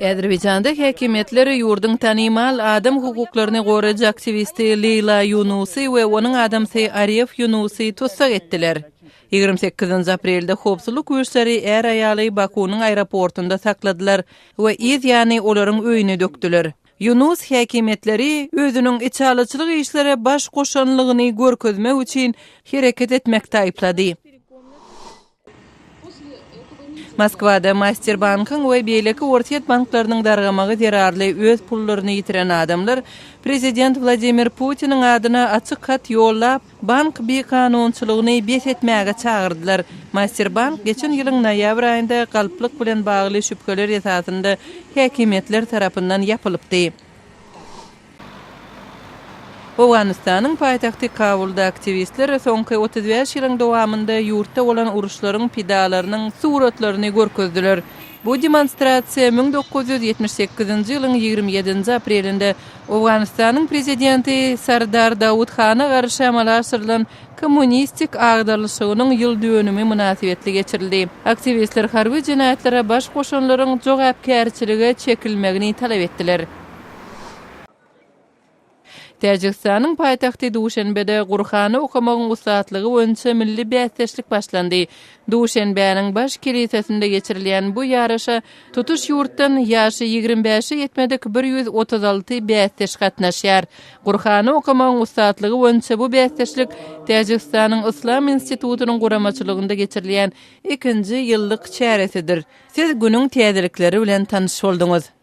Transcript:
Azerbayjanda häkimetleri ýurdun tanymal adam hukuklaryny goraýjy aktivisti Leyla Yunusi we onuň adamsy Arif Yunusi tutsak etdiler. 28 aprelde howpsuzlyk güýçleri er aýaly Bakunyň aeroportunda sakladylar we ýani olaryň öýüne dökdiler. Yunus häkimetleri özüniň içalaçylyk işlere baş goşanlygyny görkezmek üçin hereket etmekde aýplady. Moskwada Master Bankyň we beýleki ortiýet banklarynyň dargamagy derarly öz pullaryny ýitiren adamlar Prezident Vladimir Putiniň adyna açyk kat ýollap bank bekanunçylygyny besletmäge çagyrdylar. Master Bank geçen ýylyň noýabr aýynda galplyk bilen bagly şüpheler esasında häkimetler tarapyndan ýapylypdy. Owganistanyň paýtagty Kabulda aktivistler soňky 35 ýylyň dowamında ýurtda bolan uruşlaryň pidalarynyň suratlaryny görkezdiler. Bu demonstrasiýa 1978-nji ýylyň 27 aprelinde Owganistanyň prezidenti Sardar Dawoodkhana garşy amala aşyrylan kommunistik agdarlyşygynyň ýyl dönümi münasibetli geçirildi. Aktivistler harby jinaýatlere baş goşanlaryň jogapkärçilige çekilmegini talap etdiler. Täjikistanyň paýtagty Duşenbede Gurhany okamagyň usatlygy boýunça milli bäsleşlik başlandy. Duşenbeň baş kilisesinde geçirilýän bu ýaraşa tutuş ýurtdan ýaşy 25-e ýetmedik 136 bäsleş gatnaşýar. Gurhany okamagyň usatlygy boýunça bu bäsleşlik Täjikistanyň Islam institutunyň guramaçylygynda geçirilýän 2-nji ýyllyk çäresidir. Siz günüň täzelikleri bilen tanyş boldunuz.